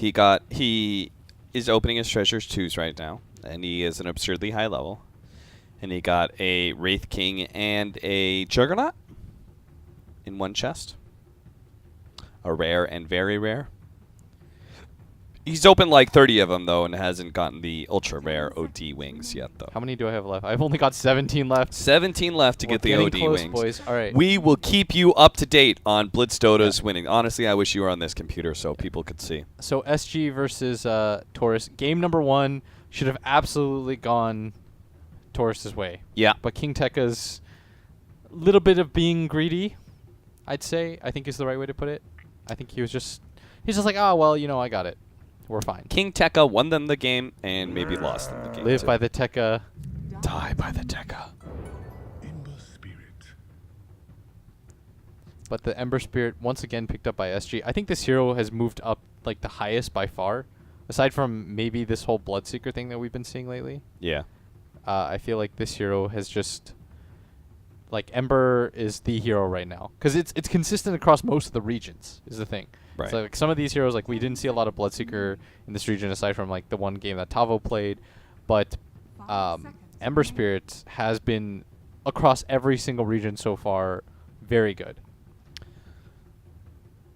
He is opening his treasures 2s right now, and he is an absurdly high level. And he got a Wraith King and a Juggernaut in one chest. A rare and very rare. He's opened like 30 of them, though, and hasn't gotten the ultra rare OD wings yet, though. How many do I have left? I've only got 17 left. 17 left to get the OD close, wings. Boys. All right. We will keep you up to date on Blitz Dota's winning. Honestly, I wish you were on this computer so people could see. So SG versus Torus. Game number 1 should have absolutely gone Torus's way. Yeah. But King Tekka's little bit of being greedy, I'd say, I think is the right way to put it. I think he's just like, oh, well, you know, I got it. We're fine. King Tekka won them the game and maybe lost them the game. Live by the Tekka. Die by the Tekka. Ember Spirit. But the Ember Spirit, once again, picked up by SG. I think this hero has moved up like the highest by far. Aside from maybe this whole Bloodseeker thing that we've been seeing lately. Yeah. I feel like this hero has just... Like, Ember is the hero right now. Because it's consistent across most of the regions, is the thing. Right. So, like, some of these heroes, like, we didn't see a lot of Bloodseeker in this region, aside from, like, the one game that Tavo played. But Ember Spirit has been, across every single region so far, very good.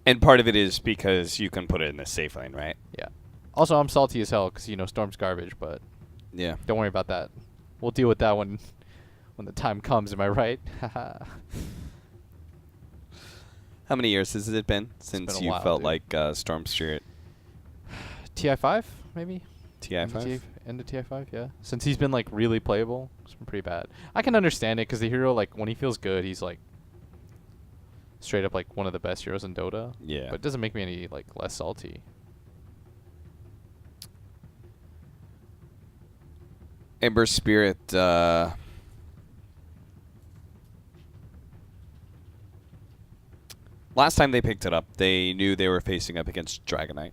And part of it is because you can put it in the safe lane, right? Yeah. Also, I'm salty as hell because, you know, Storm's garbage, but Yeah. don't worry about that. We'll deal with that when the time comes, am I right? How many years has it been since been a you while, felt dude. like Storm Spirit? TI5, maybe? TI5? End of TI5, yeah. Since he's been, like, really playable, it's been pretty bad. I can understand it because the hero, like, when he feels good, he's, like, straight up, like, one of the best heroes in Dota. Yeah. But it doesn't make me any, like, less salty. Ember Spirit, last time they picked it up, they knew they were facing up against Dragonite.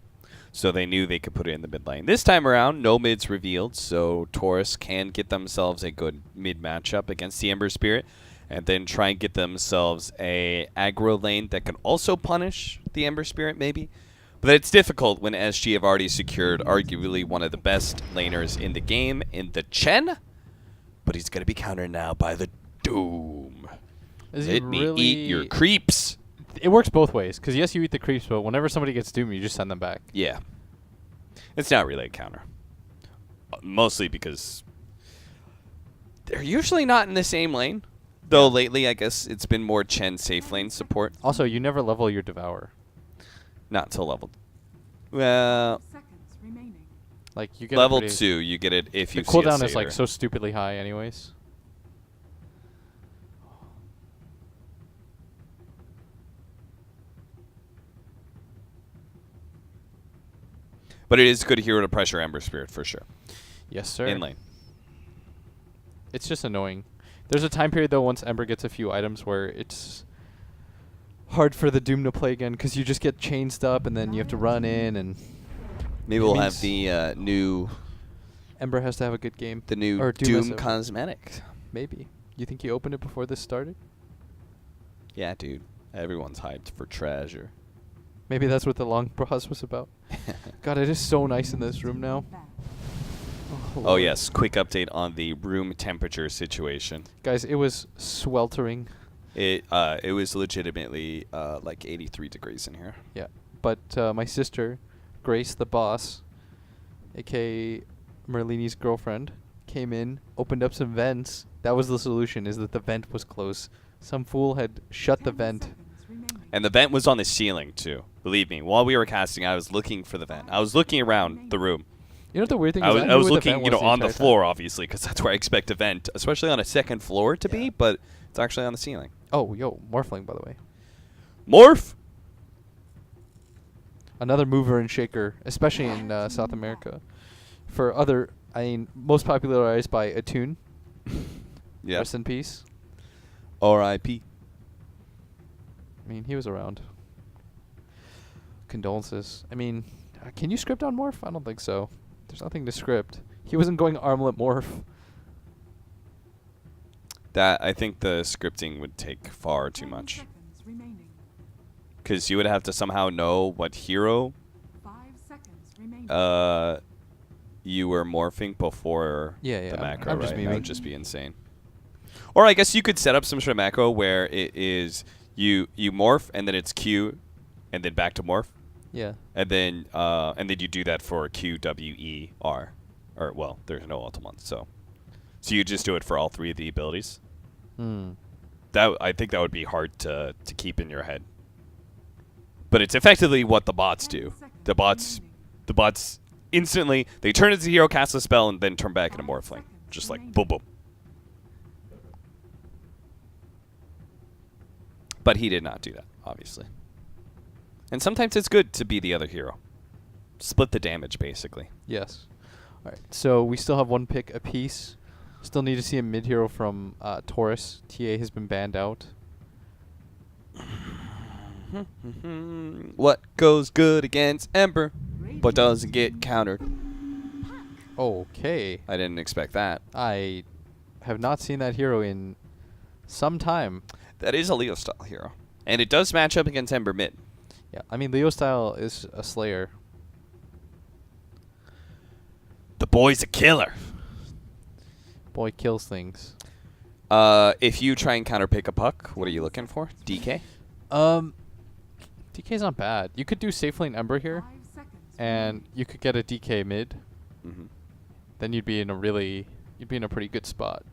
So they knew they could put it in the mid lane. This time around, no mids revealed, so Torus can get themselves a good mid matchup against the Ember Spirit, and then try and get themselves a aggro lane that can also punish the Ember Spirit, maybe. But it's difficult when SG have already secured arguably one of the best laners in the game in the Chen, but he's going to be countered now by the Doom. Let me eat your creeps. It works both ways, because yes, you eat the creeps, but whenever somebody gets Doom, you just send them back. Yeah. It's not really a counter. Mostly because they're usually not in the same lane. Though lately, I guess, it's been more Chen safe lane support. Also, you never level your Devour. Not until level... Well... Like, you get level 2, you get it if you the see a cooldown is, like, satyr. so stupidly high anyways. But it is a good hero to pressure Ember Spirit, for sure. Yes, sir. In lane. It's just annoying. There's a time period, though, once Ember gets a few items where it's hard for the Doom to play again, because you just get chainsed up, and then you have to run in, and... Maybe we'll have the new... Ember has to have a good game. The new Or Doom has cosmetic. Maybe. You think he opened it before this started? Yeah, dude. Everyone's hyped for treasure. Maybe that's what the long pause was about. God, it is so nice in this room now. Oh, yes. Quick update on the room temperature situation. Guys, it was sweltering. It was legitimately like 83 degrees in here. Yeah. But my sister, Grace the boss, a.k.a. Merlini's girlfriend, came in, opened up some vents. That was the solution, is that the vent was closed. Some fool had shut the vent. And the vent was on the ceiling, too. Believe me, while we were casting, I was looking for the vent. I was looking around the room. You know what the weird thing I is? was looking, on the floor, obviously, because that's where I expect a vent, especially on a second floor to be, but it's actually on the ceiling. Oh, yo, Morphling, by the way. Morph! Another mover and shaker, especially in South America. For other, most popularized by Attune. Yeah. Rest in peace. R.I.P. I mean, he was around. Condolences. I mean, can you script on Morph? I don't think so. There's nothing to script. He wasn't going armlet Morph. I think the scripting would take far too much. Because you would have to somehow know what hero you were morphing before Yeah, the macro, I'm just right? That would memeing. just be insane. Or I guess you could set up some sort of macro where it is you morph and then it's Q, and then back to morph, Yeah. and then you do that for Q, W, E, R, or well, there's no ultimate, so you just do it for all 3 of the abilities. That I think that would be hard to keep in your head. But it's effectively what the bots do. The bots instantly, they turn into hero, cast a spell, and then turn back into morphling. Just like boom, boom. But he did not do that, obviously. And sometimes it's good to be the other hero. Split the damage, basically. Yes. All right. So we still have 1 pick apiece. Still need to see a mid hero from Torus. TA has been banned out. What goes good against Ember, but doesn't get countered? Okay. I didn't expect that. I have not seen that hero in some time. That is a Leo style hero, and it does match up against Ember mid. Yeah. I mean, Leo style is a Slayer. The boy's a killer. Boy kills things. If you try and counter pick a puck, what are you looking for? DK? DK's not bad. You could do safe lane Ember here, and you could get a DK mid. Mm-hmm. Then you'd be in a pretty good spot.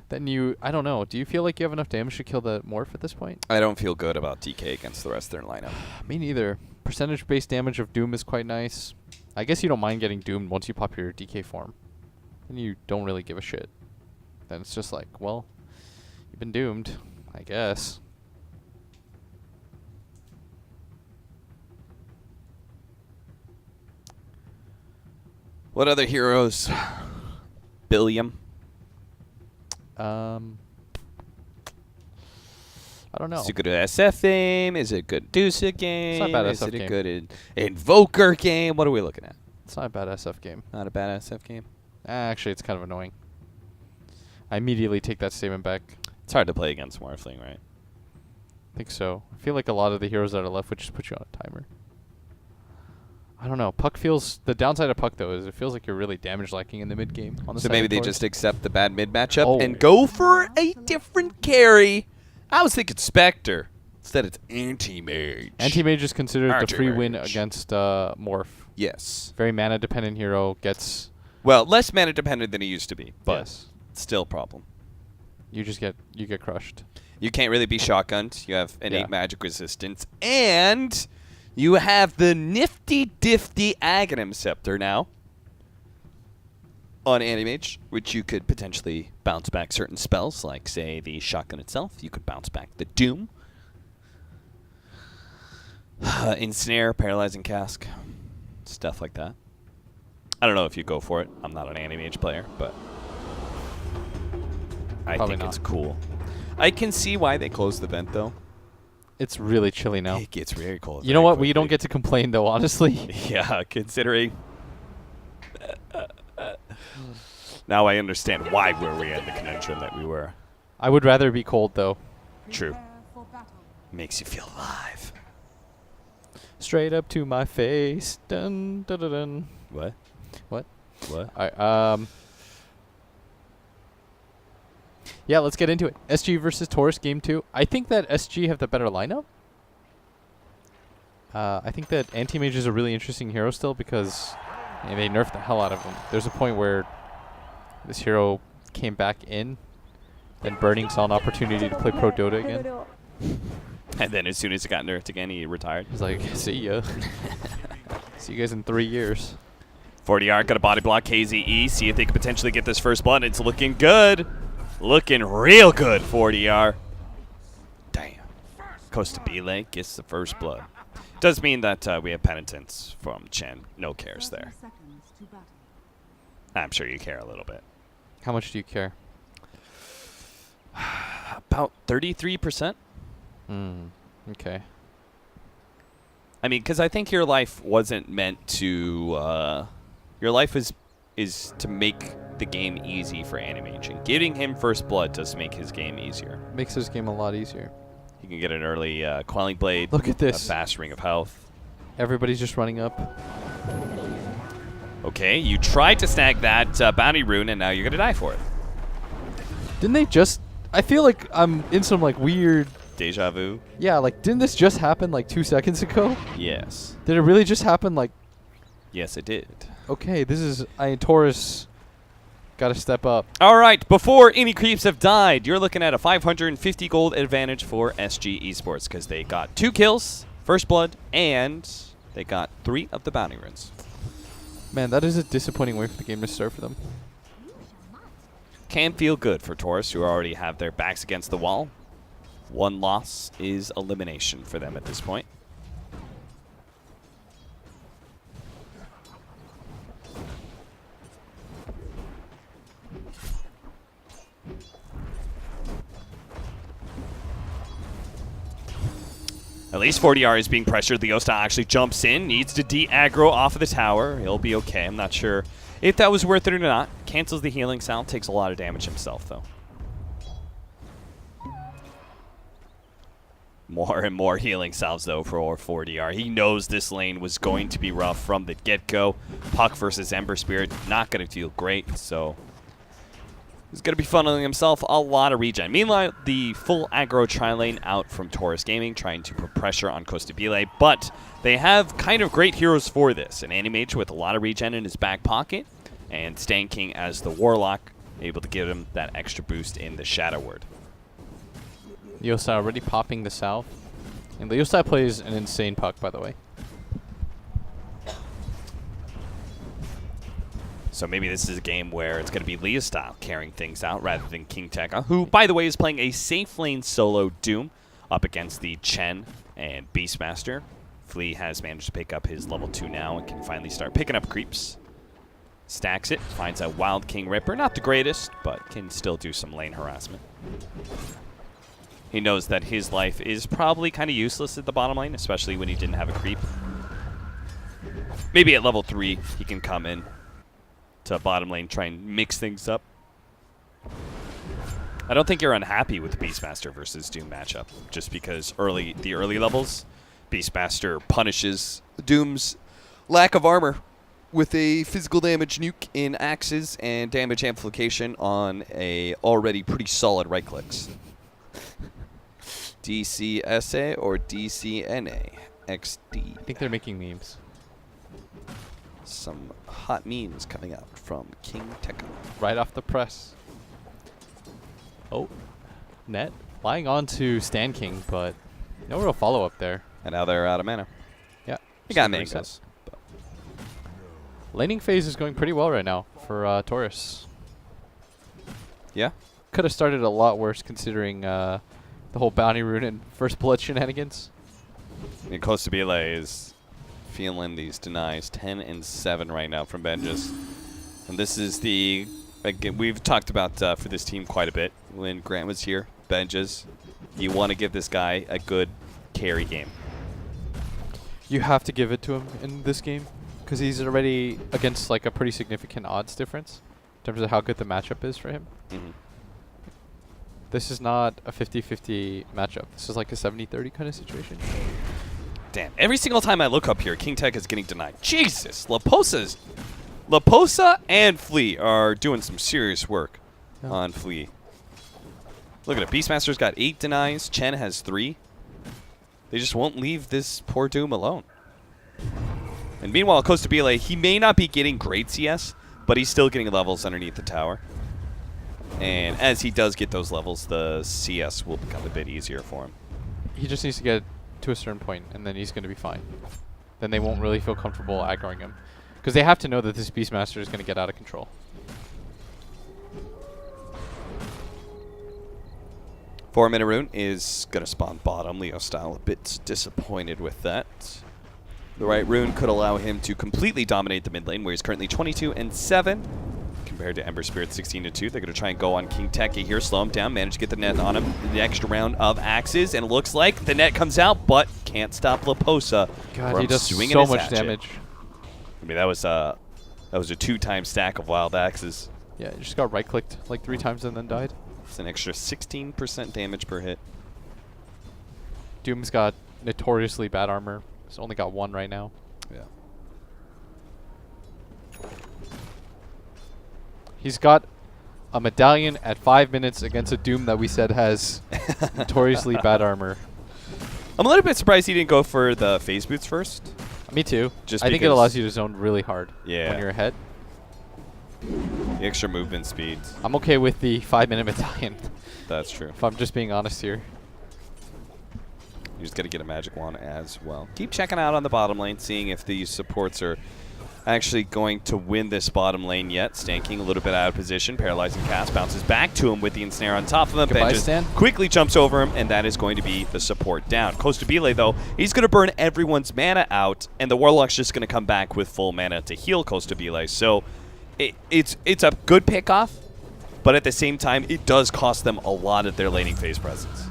Then I don't know. Do you feel like you have enough damage to kill the morph at this point? I don't feel good about DK against the rest of their lineup. Me neither. Percentage-based damage of Doom is quite nice. I guess you don't mind getting doomed once you pop your DK form. Then you don't really give a shit. Then it's just like, well, you've been doomed, I guess. What other heroes? Billiam? I don't know. Is it good at SF game? Is it good Dusa game? It's not a bad Is SF it a game. good Invoker game? What are we looking at? It's not a bad SF game. Not a bad SF game? Actually, it's kind of annoying. I immediately take that statement back. It's hard to play against Morphling, right? I think so. I feel like a lot of the heroes that are left would just put you on a timer. I don't know. Puck feels... The downside of Puck, though, is it feels like you're really damage lacking in the mid game. On the So side maybe of they Torus. just accept the bad mid matchup and Oh. go for a different carry. I was thinking Spectre. Instead, it's Anti-Mage. Anti-Mage is considered the free win Anti-Mage. against Morph. Yes. Very mana-dependent hero. Gets... Well, less mana dependent than it used to be, but Yes. still a problem. You get crushed. You can't really be shotgunned. You have innate Yeah. magic resistance, and you have the nifty-difty Aghanim Scepter now on Anti-Mage, which you could potentially bounce back certain spells, like, say, the shotgun itself. You could bounce back the Doom. Ensnare, Paralyzing Cask, stuff like that. I don't know if you go for it. I'm not an Anti-Mage player, but I Probably think it's not. cool. I can see why they closed the vent, though. It's really chilly now. It gets very cold. You know very what? We quickly. don't get to complain, though, honestly. Yeah, considering. Now I understand why we were in the conundrum that we were. I would rather be cold, though. True. Makes you feel alive. Straight up to my face. Dun, dun, dun, dun. What? What? What? All right, yeah, let's get into it. SG versus Torus, game 2. I think that SG have the better lineup. I think that Anti-Mage is a really interesting hero still because they nerfed the hell out of him. There's a point where this hero came back in, then Burning saw an opportunity to play Pro Dota again. And then as soon as it got nerfed again, he retired. He's like, see ya. See you guys in 3 years. 40R got a body block KZE. See if they can potentially get this first blood. It's looking good. Looking real good, 40R. Damn. Costa Bile gets the first blood. Does mean that we have penitence from Chen. No cares there. I'm sure you care a little bit. How much do you care? About 33%. Okay. I mean, because I think your life wasn't meant to... your life is to make the game easy for Anti-Mage. And getting him first blood does make his game easier. Makes this game a lot easier. You can get an early Quelling Blade. Look at this. A fast Ring of Health. Everybody's just running up. Okay, you tried to snag that bounty rune, and now you're going to die for it. Didn't they just... I feel like I'm in some, like, weird... Deja vu? Yeah, like, didn't this just happen, like, 2 seconds ago? Yes. Did it really just happen, like... Yes, it did. Okay, this is... Torus got to step up. All right, before any creeps have died, you're looking at a 550 gold advantage for SG Esports because they got 2 kills, first blood, and they got 3 of the bounty runes. Man, that is a disappointing way for the game to start for them. Can feel good for Torus, who already have their backs against the wall. 1 loss is elimination for them at this point. At least 40R is being pressured. Leosta actually jumps in, needs to de-aggro off of the tower. He'll be okay. I'm not sure if that was worth it or not. Cancels the healing sound, takes a lot of damage himself, though. More and more healing salves, though, for 4DR. He knows this lane was going to be rough from the get-go. Puck versus Ember Spirit, not going to feel great, so he's going to be funneling himself a lot of regen. Meanwhile, the full aggro tri-lane out from Torus Gaming, trying to put pressure on Costabile, but they have kind of great heroes for this. An Animage with a lot of regen in his back pocket, and Stan King as the Warlock, able to give him that extra boost in the Shadow Word. Leosta already popping the south. And Leosta plays an insane puck, by the way. So maybe this is a game where it's going to be Leah style carrying things out rather than King Tekka, who, by the way, is playing a safe lane solo Doom up against the Chen and Beastmaster. Flea has managed to pick up his level 2 now and can finally start picking up creeps. Stacks it, finds a Wild King Ripper. Not the greatest, but can still do some lane harassment. He knows that his life is probably kind of useless at the bottom lane, especially when he didn't have a creep. Maybe at level 3, he can come in to bottom lane, try and mix things up. I don't think you're unhappy with the Beastmaster versus Doom matchup, just because the early levels, Beastmaster punishes Doom's lack of armor with a physical damage nuke in axes and damage amplification on a already pretty solid right clicks. DCSA or DCNA XD. I think they're making memes. Some hot memes coming out from King Tekka. Right off the press. Oh, net flying on to Stan King, but no real follow-up there. And now they're out of mana. Yeah. They got Reset. mangoes. Laning phase is going pretty well right now for Torus. Yeah? Could have started a lot worse considering the whole bounty rune and first blood shenanigans. I mean, Costabile is feeling these denies. 10 and 7 right now from Benjis. And this is the... Again, we've talked about for this team quite a bit when Grant was here. Benjis. You want to give this guy a good carry game. You have to give it to him in this game because he's already against like a pretty significant odds difference in terms of how good the matchup is for him. Mm-hmm. This is not a 50-50 matchup. This is like a 70-30 kind of situation. Damn. Every single time I look up here, King Tech is getting denied. Jesus. Laposa and Flea are doing some serious work on Flea. Look at it. Beastmaster's got 8 denies. Chen has 3. They just won't leave this poor Doom alone. And meanwhile, Costabile, he may not be getting great CS, but he's still getting levels underneath the tower. And as he does get those levels, the CS will become a bit easier for him. He just needs to get to a certain point, and then he's going to be fine. Then they won't really feel comfortable aggroing him. Because they have to know that this Beastmaster is going to get out of control. Four-minute rune is going to spawn bottom. Leo style a bit disappointed with that. The right rune could allow him to completely dominate the mid lane, where he's currently 22 and 7. Compared to Ember Spirit 16 and 2. They're going to try and go on King Tekka here, slow him down, manage to get the net on him. The extra round of axes, and it looks like the net comes out, but can't stop Laposa God, he does swinging so his much hatchet. damage. I mean, that was a 2-time stack of wild axes. Yeah, he just got right-clicked like 3 times and then died. It's an extra 16% damage per hit. Doom's got notoriously bad armor. He's only got 1 right now. Yeah. He's got a medallion at 5 minutes against a Doom that we said has notoriously bad armor. I'm a little bit surprised he didn't go for the phase boots first. Me too. Just I think it because- allows you to zone really hard Yeah. when you're ahead. The extra movement speed. I'm okay with the 5-minute medallion, That's true. if I'm just being honest here. You just got to get a magic wand as well. Keep checking out on the bottom lane, seeing if these supports are actually going to win this bottom lane yet. Stanking a little bit out of position. Paralyzing cast bounces back to him with the ensnare on top of him. Goodbye, Benji Stan. quickly jumps over him, and that is going to be the support down. Costabile, though, he's going to burn everyone's mana out, and the Warlock's just going to come back with full mana to heal Costabile. So it's a good pickoff, but at the same time, it does cost them a lot of their laning phase presence.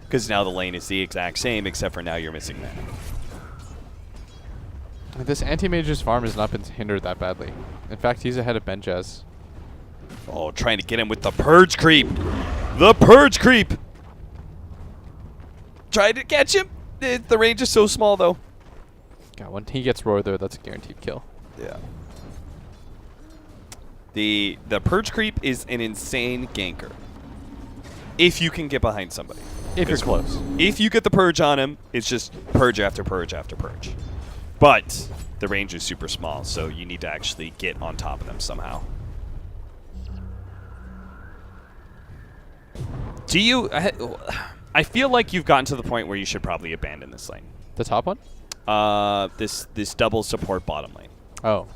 Because now the lane is the exact same, except for now you're missing mana. This anti-mage's farm has not been hindered that badly. In fact, he's ahead of Benjaz. Oh, trying to get him with the Purge Creep. The Purge Creep. Trying to catch him. The range is so small, though. God, when he gets roar there, that's a guaranteed kill. Yeah. The Purge Creep is an insane ganker. If you can get behind somebody. If you're close. If you get the Purge on him, it's just Purge after Purge after Purge. But the range is super small, so you need to actually get on top of them somehow. Do you... I feel like you've gotten to the point where you should probably abandon this lane. The top one? This double support bottom lane. Oh.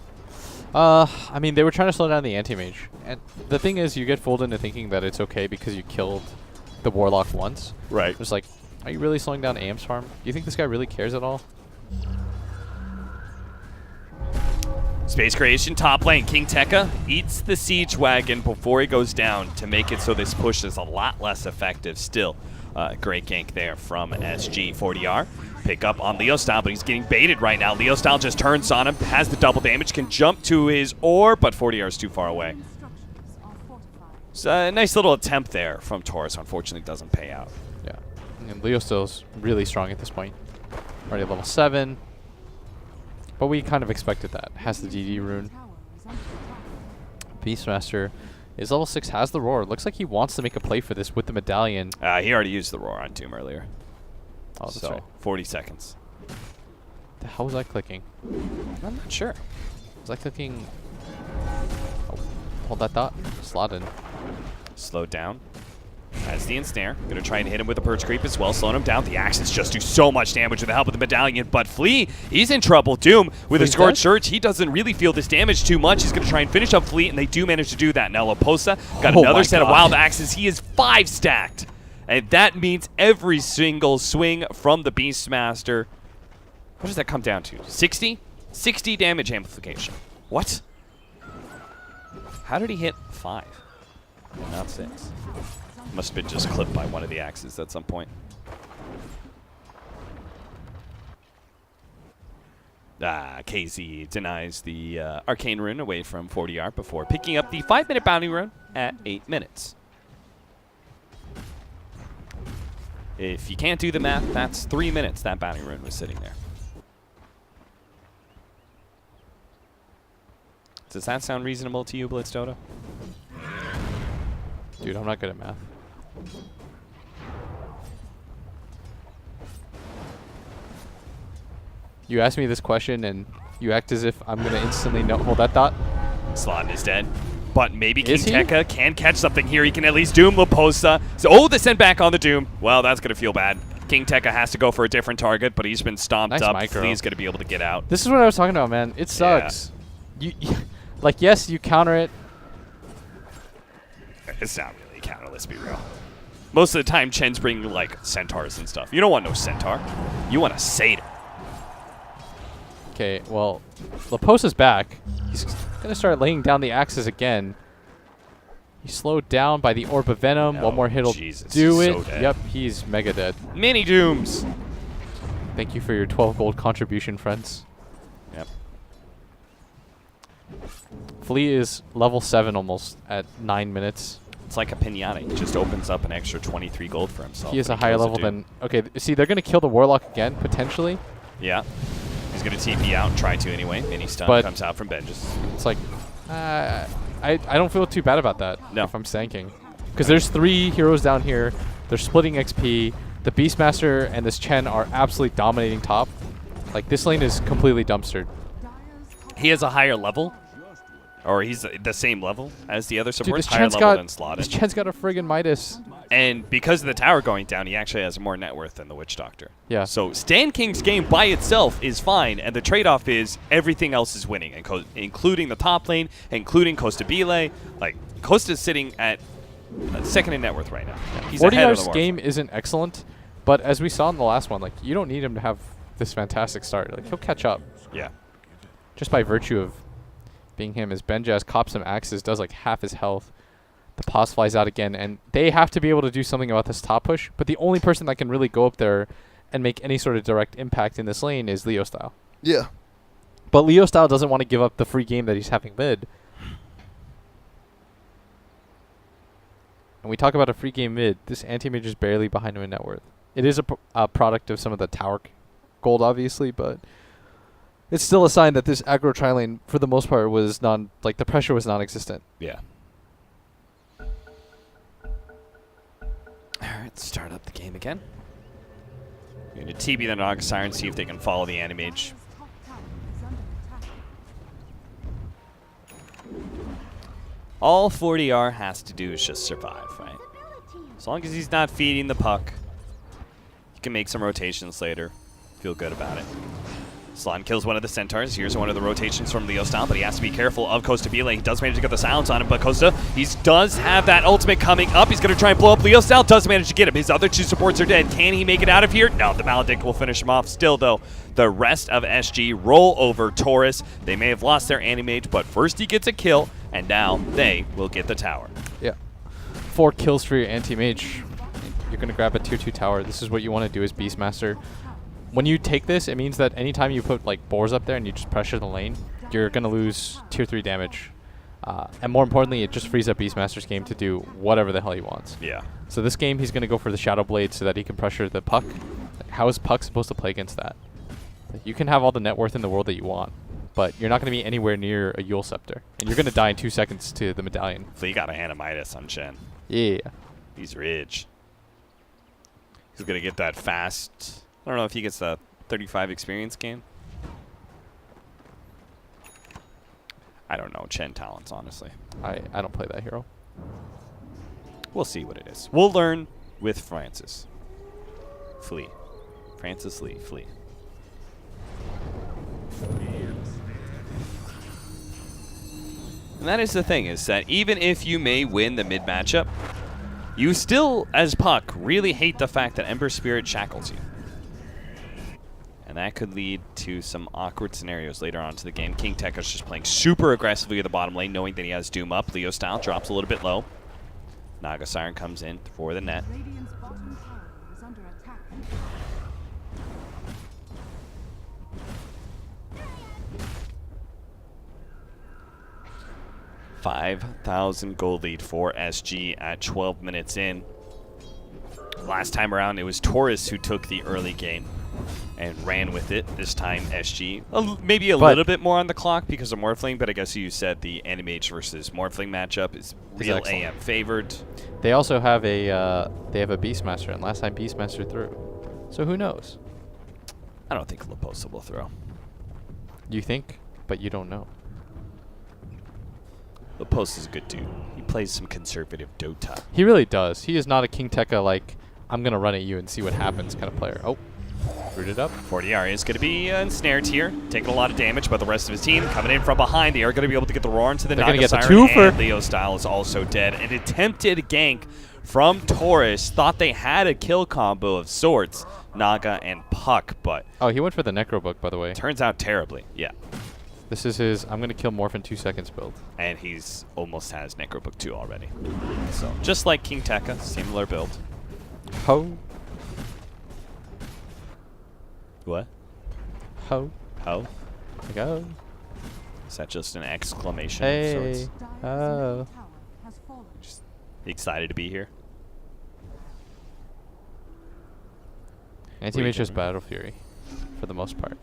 I mean, they were trying to slow down the anti-mage. And the thing is, you get fooled into thinking that it's okay because you killed the Warlock once. Right. It's like, are you really slowing down AM's farm? Do you think this guy really cares at all? Space creation top lane. King Tekka eats the siege wagon before he goes down to make it so this push is a lot less effective still. Great gank there from SG 40R. Pick up on Leo Style, but he's getting baited right now. Leo Style just turns on him, has the double damage, can jump to his ore, but 40R is too far away. So a nice little attempt there from Torus. Unfortunately, doesn't pay out. Yeah. And Leo still's really strong at this point. Already level 7. But we kind of expected that. Has the DD rune. Beastmaster is level 6, has the roar. Looks like he wants to make a play for this with the medallion. He already used the roar on Doom earlier. Oh, that's so right. 40 seconds. The hell was I clicking? I'm not sure. Was I clicking? Oh, hold that thought. Slot in. Slowed down. Has the ensnare. Gonna try and hit him with a Purge Creep as well, slowing him down. The axes just do so much damage with the help of the medallion, but Flea, he's in trouble. Doom with Flea's a Scorched dead? Surge, he doesn't really feel this damage too much. He's gonna try and finish up Flea, and they do manage to do that. Now Laposa got Oh another my set of God. wild axes. He is 5 stacked, and that means every single swing from the Beastmaster. What does that come down to? 60? 60 damage amplification. What? How did he hit 5? And not 6. Must have been just clipped by one of the axes at some point. KZ denies the Arcane Rune away from 40R before picking up the 5-minute Bounty Rune at 8 minutes. If you can't do the math, that's 3 minutes that Bounty Rune was sitting there. Does that sound reasonable to you, Blitzdota? Dude, I'm not good at math. You asked me this question and you act as if I'm going to instantly know. Hold that thought. Slot is dead. But maybe King Is he? Tekka can catch something here. He can at least Doom Laposa. So, the send back on the Doom. Well, that's going to feel bad. King Tekka has to go for a different target, but he's been stomped Nice up. micro. He's going to be able to get out. This is what I was talking about, man. It sucks. You like, yes, you counter it. It's not really a counter, let's be real. Most of the time, Chen's bringing, like, centaurs and stuff. You don't want no centaur. You want a satyr. Okay, well, Laposa's back. He's going to start laying down the axes again. He's slowed down by the Orb of Venom. Oh, One more hit will Jesus, do he's it. so dead. Yep, he's mega dead. Mini Dooms. Thank you for your 12 gold contribution, friends. Yep. Flea is level 7 almost at 9 minutes. It's like a pinata. He just opens up an extra 23 gold for himself. He is when a higher kills level Doom. than... Okay, see, they're going to kill the Warlock again, potentially. Yeah. He's going to TP out and try to anyway. Mini stun But comes out from Benjis. It's like, I don't feel too bad about that No. if I'm stanking. Because there's 3 heroes down here. They're splitting XP. The Beastmaster and this Chen are absolutely dominating top. Like, this lane is completely dumpstered. He has a higher level, or he's the same level as the other Dude, supports, this higher Chen's level got, than Slotted. this Chen's got a friggin' Midas. And because of the tower going down, he actually has more net worth than the Witch Doctor. Yeah. So Stan King's game by itself is fine, and the trade-off is everything else is winning, and including the top lane, including Costa Bile. Like, Costa's sitting at second in net worth right now. He's ahead of the 40R's game isn't excellent, but as we saw in the last one, like, you don't need him to have this fantastic start. Like, he'll catch up Yeah. just by virtue of being him. As Benjaz cops some axes, does like half his health. The pause flies out again, and they have to be able to do something about this top push. But the only person that can really go up there and make any sort of direct impact in this lane is Leo Style. Yeah. But Leo Style doesn't want to give up the free game that he's having mid. And we talk about a free game mid. This anti-mage is barely behind him in net worth. It is a product of some of the tower gold, obviously, but it's still a sign that this aggro tri-lane, for the most part, was the pressure was non-existent. Yeah. All right, start up the game again. We're going to TB the Naga Siren, see if they can follow the Animage. All 40R has to do is just survive, right? As long as he's not feeding the puck, he can make some rotations later. Feel good about it. Slon kills one of the Centaurs. Here's one of the rotations from Leo Style, but he has to be careful of Costa Bile. He does manage to get the silence on him, but Costa, he does have that ultimate coming up. He's going to try and blow up Leo Style. Does manage to get him. His other 2 supports are dead. Can he make it out of here? No, the Maledict will finish him off. Still, though, the rest of SG roll over Torus. They may have lost their Animage, but first he gets a kill, and now they will get the tower. Yeah. 4 kills for your anti-mage. You're going to grab a tier 2 tower. This is what you want to do as Beastmaster. When you take this, it means that anytime you put like boars up there and you just pressure the lane, you're going to lose tier 3 damage. And more importantly, it just frees up Beastmaster's game to do whatever the hell he wants. Yeah. So this game, he's going to go for the Shadow Blade so that he can pressure the puck. Like, how is puck supposed to play against that? Like, you can have all the net worth in the world that you want, but you're not going to be anywhere near a Yule Scepter. And you're going to die in 2 seconds to the medallion. So he got a Hanamitis on Chen. Yeah. He's rich. He's going to get that fast. I don't know if he gets the 35 experience game. I don't know Chen talents, honestly. I don't play that hero. We'll see what it is. We'll learn with Francis. Flee. Francis Lee. Flee. And that is the thing, is that even if you may win the mid matchup, you still, as Puck, really hate the fact that Ember Spirit shackles you. And that could lead to some awkward scenarios later on to the game. King Tekka's just playing super aggressively at the bottom lane, knowing that he has Doom up. Leo Style drops a little bit low. Naga Siren comes in for the net. Radiant's bottom tower is under attack. 5,000 gold lead for SG at 12 minutes in. Last time around, it was Torus who took the early game and ran with it. This time, SG, maybe a little bit more on the clock because of Morphling, but I guess you said the Animage versus Morphling matchup is real AM favored. They also have a Beastmaster, and last time Beastmaster threw. So who knows? I don't think Leposa will throw. You think, but you don't know. Leposa's a good dude. He plays some conservative Dota. He really does. He is not a King Tekka like, I'm going to run at you and see what happens kind of player. Oh, rooted up. 40R is going to be ensnared here, taking a lot of damage, but the rest of his team coming in from behind. They are going to be able to get the roar into the They're going to Naga get the Siren, twofer. and Leo Style is also dead. An attempted gank from Torus. Thought they had a kill combo of sorts, Naga and Puck, but Oh, he went for the Necro Book, by the way. turns out terribly. Yeah. This is his I'm going to kill Morph in 2 seconds build. And he's almost has Necrobook 2 already. So just like King Tekka, similar build. Ho. What? Ho. How? Go. Is that just an exclamation Hey. of sorts? Oh. Tower has fallen. Just excited to be here. Anti-Mage is Battle Fury, for the most part.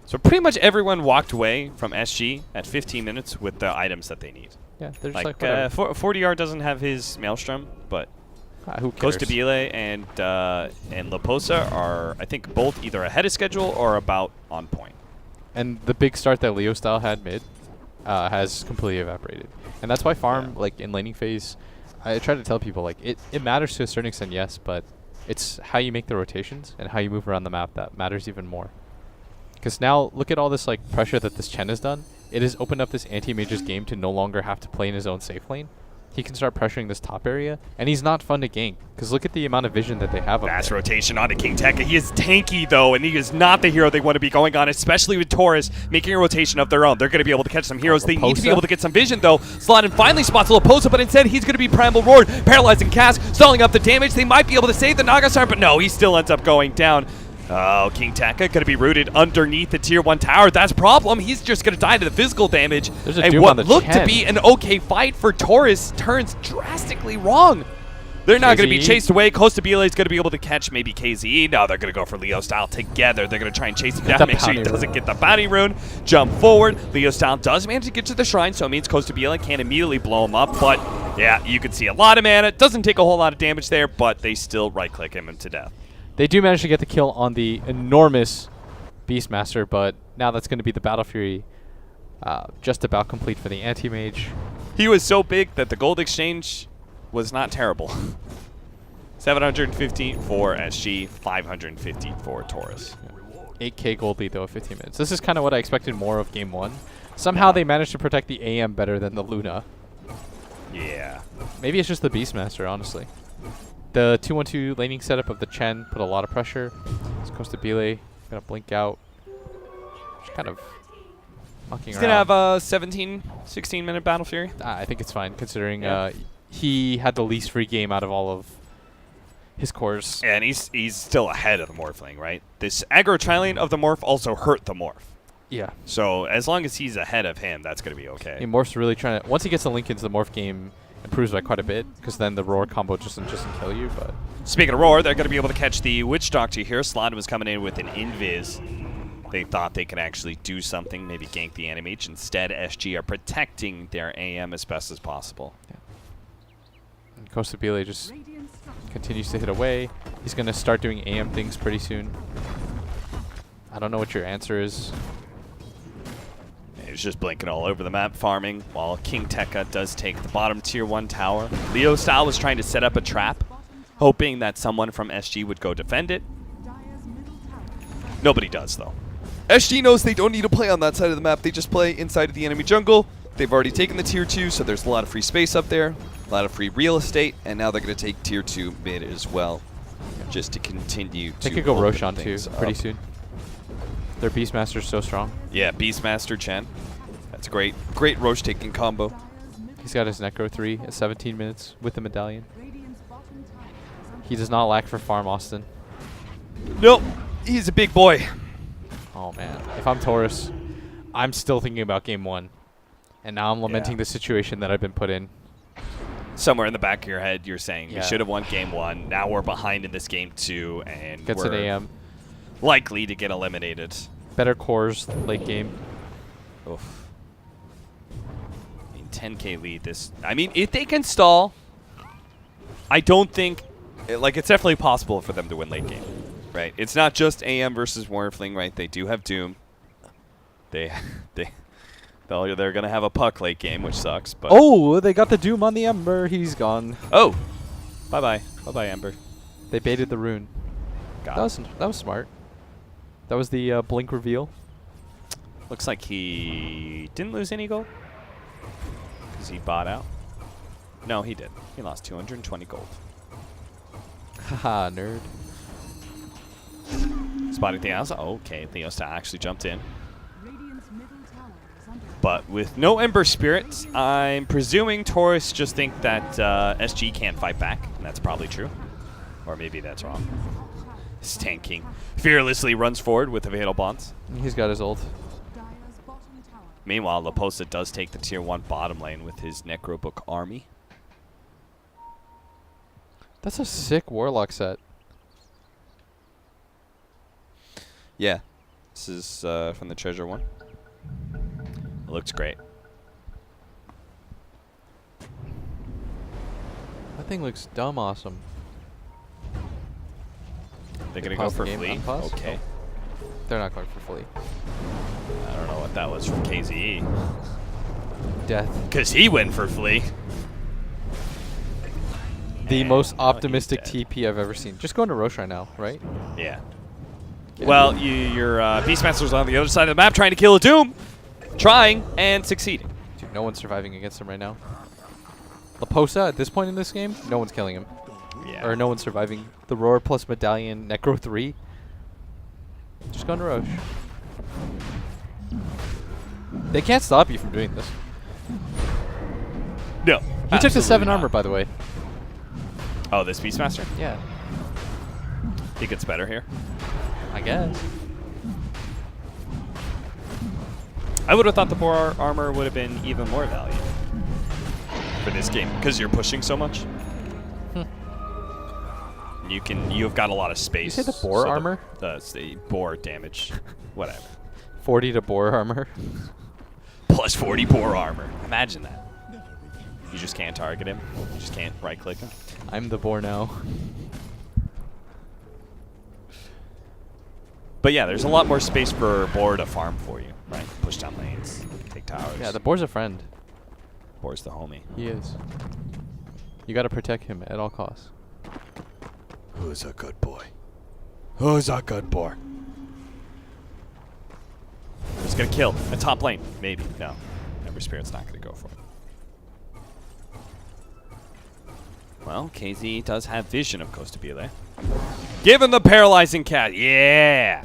So pretty much everyone walked away from SG at 15 minutes with the items that they need. Yeah, they're just Like, like whatever. 40R doesn't have his Maelstrom, but Who cares? Costabile and Leposa are, I think, both either ahead of schedule or about on point. And the big start that Leo style had mid has completely evaporated. And that's why farm, like in laning phase, I try to tell people, like, it matters to a certain extent, yes, but it's how you make the rotations and how you move around the map that matters even more. Because now, look at all this like pressure that this Chen has done. It has opened up this anti-mage's game to no longer have to play in his own safe lane. He can start pressuring this top area, and he's not fun to gank. Because look at the amount of vision that they have up Fast there. rotation onto King Tekka. He is tanky, though, and he is not the hero they want to be going on, especially with Torus making a rotation of their own. They're going to be able to catch some heroes. They need to be Leposa? able to get some vision, though. Sladin finally spots Leposa, but instead he's going to be Primal Roared, paralyzing Cask, stalling up the damage. They might be able to save the Nagasar, but no, he still ends up going down. Oh, King Tekka going to be rooted underneath the tier 1 tower. That's a problem. He's just going to die to the physical damage. There's a And Doom what on the looked to 10. be an okay fight for Torus turns drastically wrong. They're not going to be KZE? chased away. Costabile is going to be able to catch maybe KZE. No, they're going to go for Leo Style together. They're going to try and chase him Get down, the make sure he bounty doesn't rune. get the bounty rune. Jump forward. Leo Style does manage to get to the shrine, so it means Costabile can't immediately blow him up. But, yeah, you can see a lot of mana. Doesn't take a whole lot of damage there, but they still right-click him to death. They do manage to get the kill on the enormous Beastmaster, but now that's going to be the Battle Fury just about complete for the anti-mage. He was so big that the gold exchange was not terrible. 750 for SG, 550 for Torus. 8k gold lead though at 15 minutes. This is kind of what I expected more of game 1. Somehow they managed to protect the AM better than the Luna. Yeah. Maybe it's just the Beastmaster, honestly. The 2-1-2 laning setup of the Chen put a lot of pressure. It's Costabile gonna blink out. Just kind of mucking He's around. going to have a 17, 16-minute Battle Fury. I think it's fine considering Yeah. he had the least free game out of all of his cores. And he's still ahead of the Morphling, right? This aggro tri-lane of the Morph also hurt the Morph. Yeah. So as long as he's ahead of him, that's going to be okay. Morph's really trying to... Once he gets the Linkens, the Morph game improves by quite a bit, because then the Roar combo just doesn't kill you, but... Speaking of Roar, they're going to be able to catch the Witch Doctor here. Slot was coming in with an Invis. They thought they could actually do something, maybe gank the Animage. Instead, SG are protecting their AM as best as possible. And Costabile just Radiant structure. continues to hit away. He's going to start doing AM things pretty soon. I don't know what your answer is. He's just blinking all over the map, farming, while King Tekka does take the bottom tier 1 tower. Leo Style was trying to set up a trap, hoping that someone from SG would go defend it. Dire's middle tower. Nobody does, though. SG knows they don't need to play on that side of the map. They just play inside of the enemy jungle. They've already taken the tier 2, so there's a lot of free space up there, a lot of free real estate, and now they're going to take tier 2 mid as well, just to continue They to could go open Roshan too, things pretty up. soon. Their Beastmaster's so strong. Yeah, Beastmaster Chen. That's a great Roche taking combo. Dire's middle He's got his Necro 3 at 17 minutes with the medallion. Radiant's bottom tower is under He does not lack for farm, Austin. Nope, he's a big boy. Oh man, if I'm Torus, I'm still thinking about game 1. And now I'm lamenting Yeah. the situation that I've been put in. Somewhere in the back of your head, you're saying Yeah. we should have won game 1. Now we're behind in this game 2, and Gets we're an AM. likely to get eliminated. Better cores late game. Oof. I mean, 10k lead. This. I mean, if they can stall, I don't think. Like, it's definitely possible for them to win late game, right? It's not just AM versus Warfling, right? They do have Doom. They're gonna have a puck late game, which sucks. But Oh, they got the Doom on the Ember. He's gone. oh, bye bye, Ember. They baited the rune. Got That was smart. That was the blink reveal. Looks like he didn't lose any gold because he bought out. No, he did. He lost 220 gold. Haha, nerd. Spotting Theos. Okay, Theos actually jumped in. Radiant's middle tower is under But with no Ember Spirit, I'm presuming Torus just think that SG can't fight back, and that's probably true. Or maybe that's wrong. This Tank King fearlessly runs forward with the Fatal Bonds. He's got his ult. Dire's bottom tower. Meanwhile, Leposa does take the tier 1 bottom lane with his Necrobook army. That's a sick Warlock set. Yeah. This is from the treasure one. It looks great. That thing looks dumb awesome. They're gonna go Pause the for game, Flea. unpause? Okay. They're not going for Flea. I don't know what that was from KZE. Death. Because he went for Flea. The And most now he's optimistic dead. TP I've ever seen. Just going to Roche right now, right? Yeah. Well, your Beastmaster's on the other side of the map trying to kill a Doom. Trying and succeeding. Dude, no one's surviving against him right now. Laposa, at this point in this game, no one's killing him. Yeah. Or no one's surviving. The Roar plus Medallion, Necro 3. Just going to Roche. They can't stop you from doing this. No. He took the 7 not. armor, by the way. Oh, this Beastmaster? Yeah, He gets better here. I guess. I would have thought the boar armor would have been even more value for this game because you're pushing so much. You've got a lot of space. You say the boar armor? The boar damage, whatever. 40 to boar armor. Plus 40 boar armor. Imagine that. You just can't target him. You just can't right click him. I'm the boar now. But yeah, there's a lot more space for boar to farm for you, right? Push down lanes, take towers. Yeah, the boar's a friend. boar's the homie. He is. You gotta protect him at all costs. Who's a good boy? Who's a good boy? Who's gonna kill a top lane? Maybe. No. Ember Spirit's not gonna go for it. Well, KZ does have vision of Costa Bile. Give him the paralyzing cat. Yeah.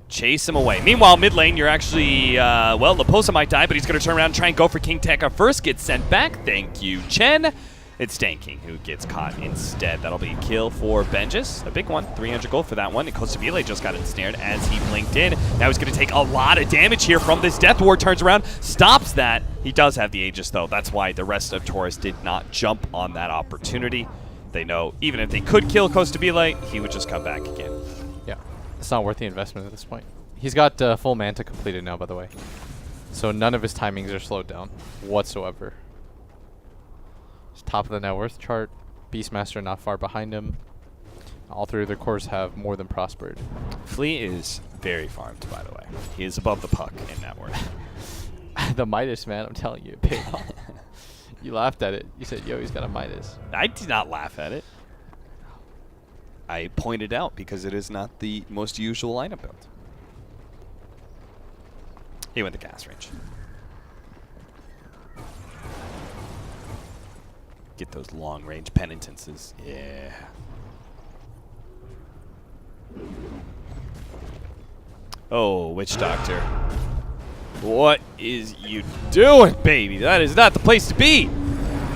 Chase him away. Meanwhile, mid lane, you're actually, well, Laposa might die, but he's going to turn around and try and go for King Tekka first. Gets sent back. Thank you, Chen. It's Stan King who gets caught instead. That'll be a kill for Benjis. A big one. 300 gold for that one. And Costa Bile just got ensnared as he blinked in. Now he's going to take a lot of damage here from this Death Ward. Turns around, stops that. He does have the Aegis, though. That's why the rest of Torus did not jump on that opportunity. They know even if they could kill Costa Bile, he would just come back again. Yeah, it's not worth the investment at this point. He's got full Manta completed now, by the way. So none of his timings are slowed down whatsoever. It's top of the net worth chart. Beastmaster not far behind him. All three of their cores have more than prospered. Flea is very farmed, by the way. He is above the puck in net worth. The Midas, man, I'm telling you, it paid off. You laughed at it. You said, yo, he's got a Midas. I did not laugh at it. I pointed out because it is not the most usual lineup build. He went the gas range. Get those long range penitences. Yeah. Oh, Witch Doctor. What is you doing, baby? That is not the place to be.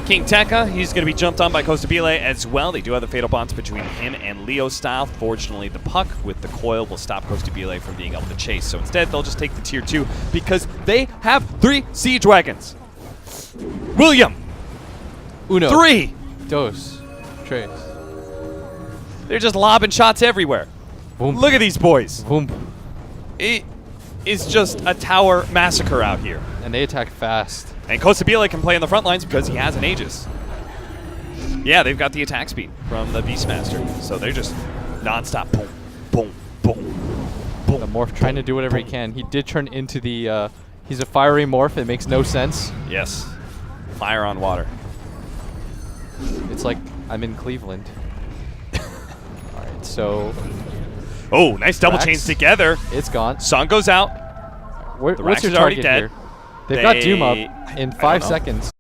King Tekka, he's going to be jumped on by Costa Bile as well. They do have the fatal bonds between him and Leo Style. Fortunately, the puck with the coil will stop Costa Bile from being able to chase. So instead, they'll just take the tier 2 because they have 3 siege wagons. William. Uno. 3. Dos. Tres. They're just lobbing shots everywhere. Boom. Look at these boys. Boom. It is just a tower massacre out here. And they attack fast. And Costa Bile can play on the front lines because he has an Aegis. Yeah, they've got the attack speed from the Beastmaster. So they're just non-stop. Boom, boom, boom, boom. The morph trying to do whatever he can. He did turn into the, he's a fiery morph. It makes no sense. Yes. Fire on water. It's like I'm in Cleveland. Alright, so Oh, nice double Brax. chains together. it's gone. Sun goes out. The What's Brax your is already target dead. here? They've got Doom up I in don't 5 know. seconds.